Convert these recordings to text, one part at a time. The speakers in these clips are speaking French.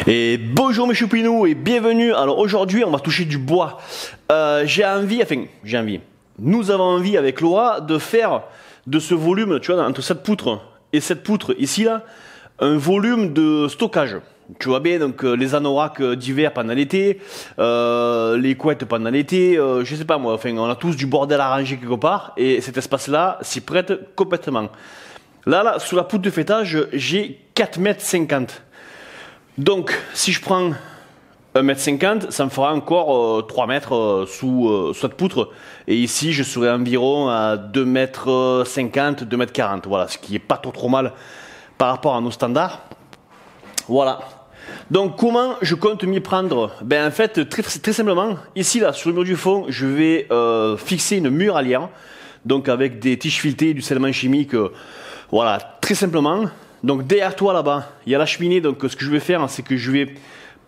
Et bonjour mes choupinous et bienvenue. Alors aujourd'hui on va toucher du bois. Nous avons envie avec Loa de faire de ce volume, tu vois, entre cette poutre et cette poutre ici là, un volume de stockage. Tu vois bien, donc les anoraks d'hiver pendant l'été, les couettes pendant l'été, je sais pas moi, enfin on a tous du bordel à ranger quelque part et cet espace là s'y prête complètement. Là, sous la poutre de fêtage, j'ai 4,50 m. Donc, si je prends 1,50 m, ça me fera encore 3 mètres sous cette poutre. Et ici, je serai environ à 2,50 m, 2,40 m. Voilà, ce qui est pas trop mal par rapport à nos standards. Voilà. Donc, comment je compte m'y prendre? Ben, en fait, très simplement, ici, là, sur le mur du fond, je vais fixer une muralière. Donc, avec des tiges filetées, du scellement chimique, voilà, très simplement. Donc derrière toi là-bas, il y a la cheminée. Donc ce que je vais faire, c'est que je vais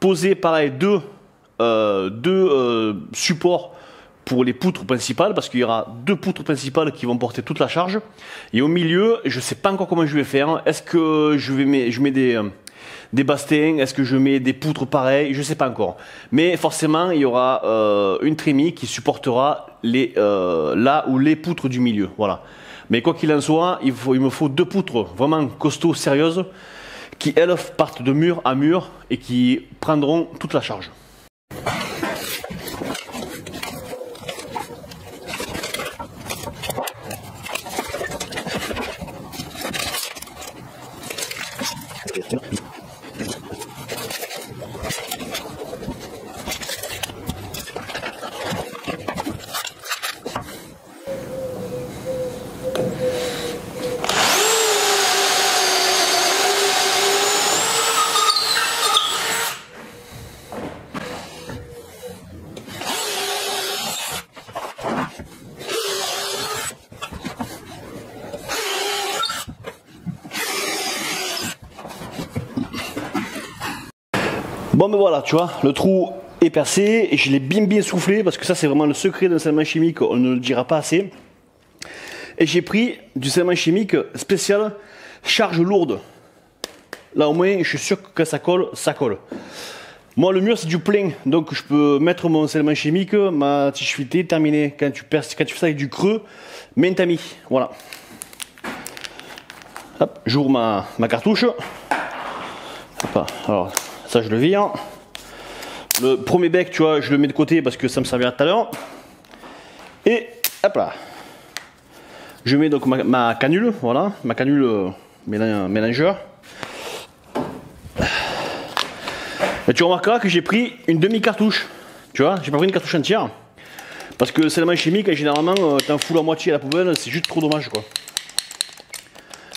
poser pareil deux supports pour les poutres principales, parce qu'il y aura deux poutres principales qui vont porter toute la charge. Et au milieu, je ne sais pas encore comment je vais faire. Est-ce que je mets des bastings? Est-ce que je mets des poutres pareilles? Je ne sais pas encore. Mais forcément, il y aura une trémie qui supportera là où les poutres du milieu. Voilà. Mais quoi qu'il en soit, il me faut deux poutres vraiment costauds, sérieuses, qui elles partent de mur à mur et qui prendront toute la charge. Bon ben voilà, tu vois, le trou est percé et je l'ai bien soufflé parce que ça c'est vraiment le secret d'un scellement chimique, on ne le dira pas assez. Et j'ai pris du scellement chimique spécial charge lourde. Là au moins je suis sûr que quand ça colle, ça colle. Moi le mur c'est du plein, donc je peux mettre mon scellement chimique, ma tige filetée, terminé. Quand tu fais ça avec du creux, mets un tamis, voilà. Hop, j'ouvre ma cartouche. Hop, alors ça je le vire. Le premier bec, tu vois, je le mets de côté parce que ça me servira tout à l'heure. Et hop là. Je mets donc ma canule, voilà, ma canule mélangeur. Et tu remarqueras que j'ai pris une demi-cartouche. Tu vois, j'ai pas pris une cartouche entière. Parce que c'est la chimique et généralement, t'en fous la moitié à la poubelle, c'est juste trop dommage quoi.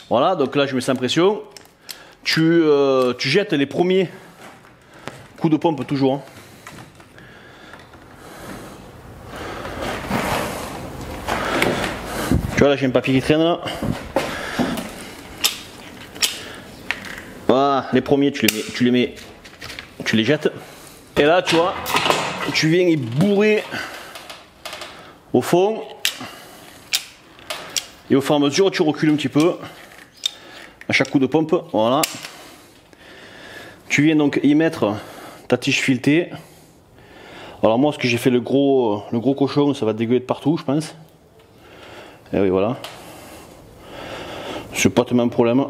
Voilà, donc là je mets sans pression. Tu jettes les premiers coup de pompe toujours. Hein. Tu vois là j'ai un papier qui traîne là. Voilà, les premiers tu les jettes. Et là tu vois, tu viens y bourrer au fond. Et au fur et à mesure tu recules un petit peu. À chaque coup de pompe, voilà. Tu viens donc y mettre ta tige filetée. Alors moi, ce que j'ai fait le gros cochon, ça va dégueuler de partout, je pense. Et oui, voilà. C'est pas tellement un problème.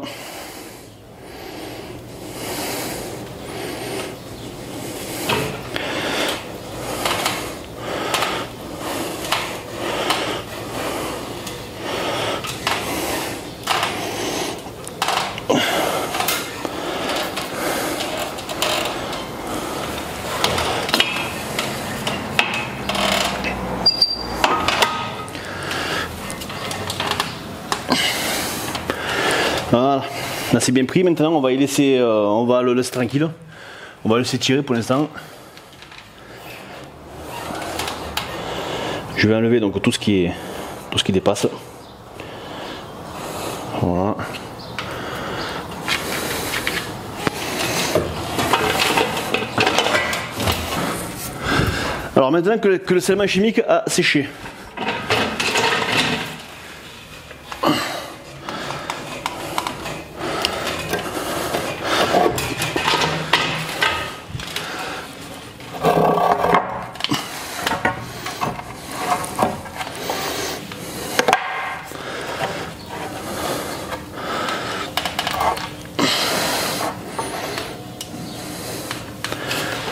Voilà, là c'est bien pris. Maintenant on va y laisser, on va le laisser tranquille. On va le laisser tirer pour l'instant. Je vais enlever donc tout ce qui dépasse. Voilà. Alors maintenant que le scellement chimique a séché,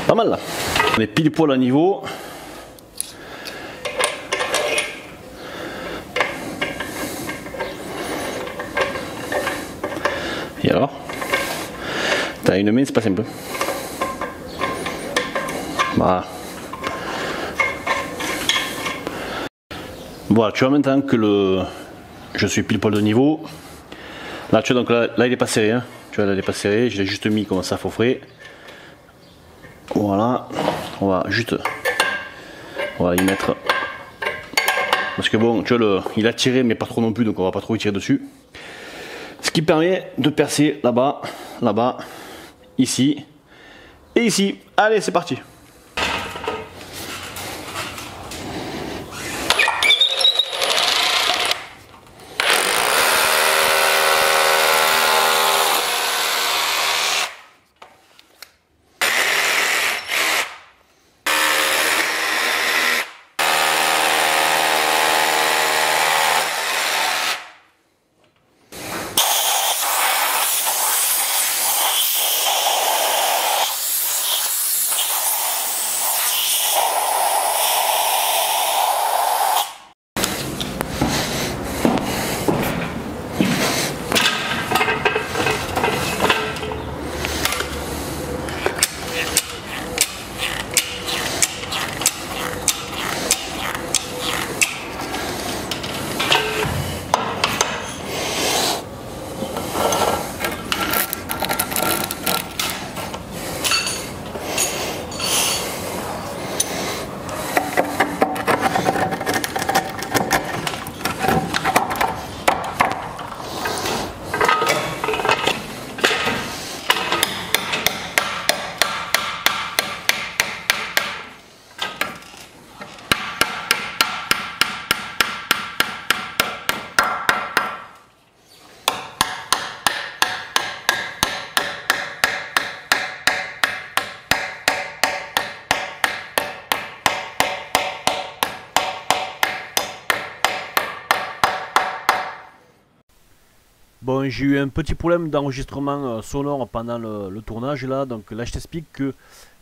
Pas mal là. On est pile poil à niveau. Et alors? T'as une main, c'est pas simple. Voilà. Voilà, tu vois maintenant que je suis pile poil de niveau. Là, tu vois, donc là il est pas serré. Hein. Tu vois, là il est pas serré. Je l'ai juste mis comme ça, faux frais. Voilà. On va juste. On va y mettre. Parce que bon, tu vois, il a tiré, mais pas trop non plus, donc on va pas trop y tirer dessus. Ce qui permet de percer là-bas, là-bas, ici et ici. Allez, c'est parti. Bon, j'ai eu un petit problème d'enregistrement sonore pendant le tournage là, donc là je t'explique que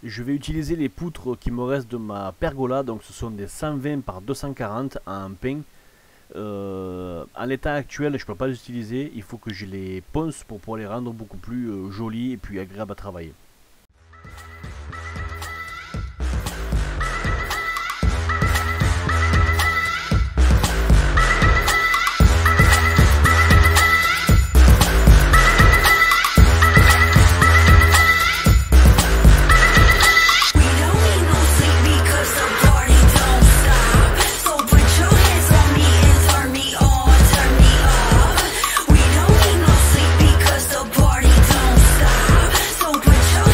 je vais utiliser les poutres qui me restent de ma pergola, donc ce sont des 120 par 240 en pin. En l'état actuel je ne peux pas les utiliser, il faut que je les ponce pour pouvoir les rendre beaucoup plus jolis et puis agréables à travailler. Put your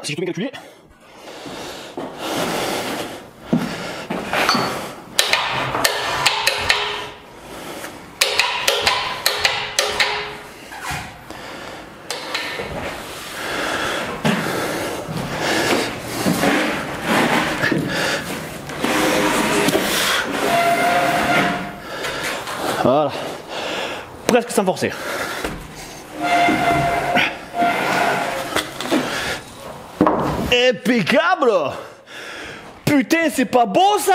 si je peux bien calculer. Voilà. Presque sans forcer. Impeccable! Putain, c'est pas beau ça?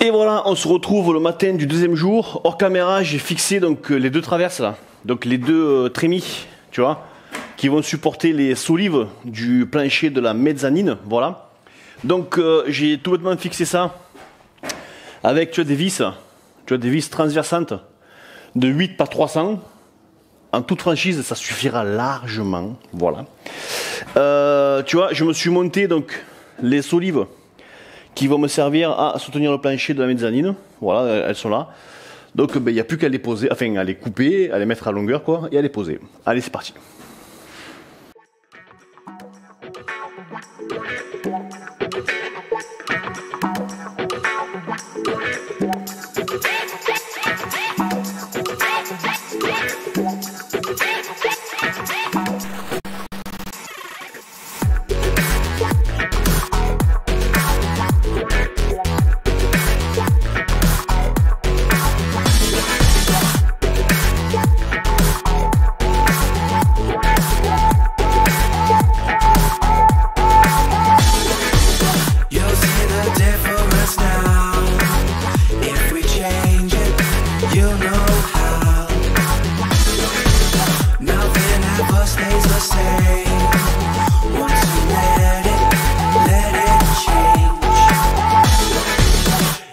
Et voilà, on se retrouve le matin du deuxième jour. Hors caméra, j'ai fixé donc les deux traverses là, donc les deux trémies, tu vois, qui vont supporter les solives du plancher de la mezzanine, voilà. Donc j'ai tout bêtement fixé ça avec, tu vois, des vis transversantes de 8 par 300. En toute franchise, ça suffira largement, voilà. Tu vois, je me suis monté donc les solives qui vont me servir à soutenir le plancher de la mezzanine. Voilà, elles sont là. Donc il n'y a plus qu'à les poser, enfin à les couper, à les mettre à longueur quoi, et à les poser. Allez, c'est parti.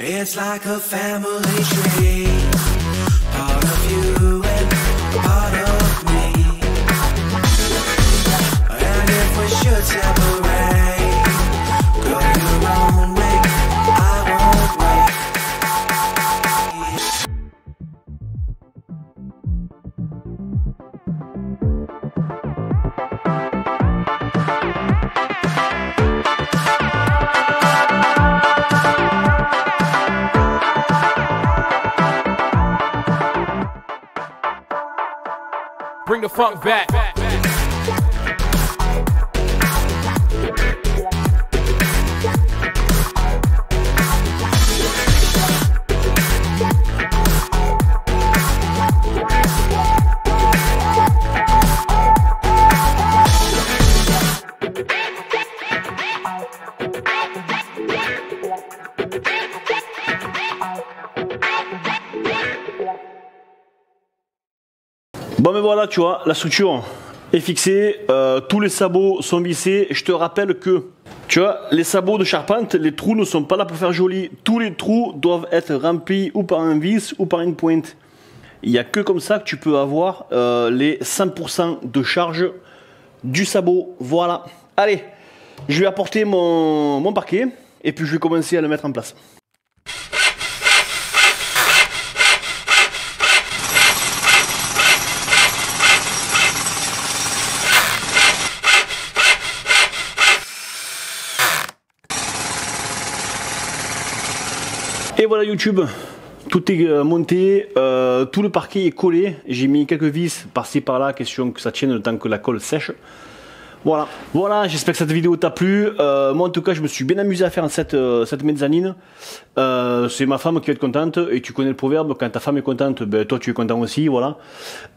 It's like a family tree, part of you and part of me. And if we should separate, go your own way, I won't wait. Bring the funk back. Bon mais voilà, tu vois, la structure est fixée, tous les sabots sont vissés. Je te rappelle que, tu vois, les sabots de charpente, les trous ne sont pas là pour faire joli. Tous les trous doivent être remplis ou par un vis ou par une pointe. Il n'y a que comme ça que tu peux avoir les 100% de charge du sabot. Voilà. Allez, je vais apporter mon parquet et puis je vais commencer à le mettre en place. Et voilà YouTube, tout est monté, tout le parquet est collé, j'ai mis quelques vis par-ci par-là, question que ça tienne le temps que la colle sèche. Voilà, voilà, j'espère que cette vidéo t'a plu. Moi en tout cas je me suis bien amusé à faire cette mezzanine. C'est ma femme qui va être contente, et tu connais le proverbe, quand ta femme est contente, ben, toi tu es content aussi, voilà.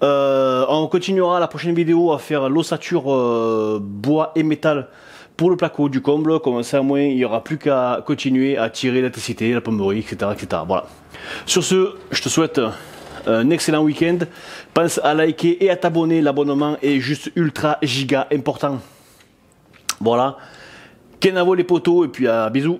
On continuera la prochaine vidéo à faire l'ossature bois et métal pour le placo du comble, comme ça au moins il n'y aura plus qu'à continuer à tirer l'électricité, la plomberie, etc., etc. Voilà. Sur ce, je te souhaite un excellent week-end. Pense à liker et à t'abonner, l'abonnement est juste ultra giga important. Voilà. Kenavo les potos et puis à bisous.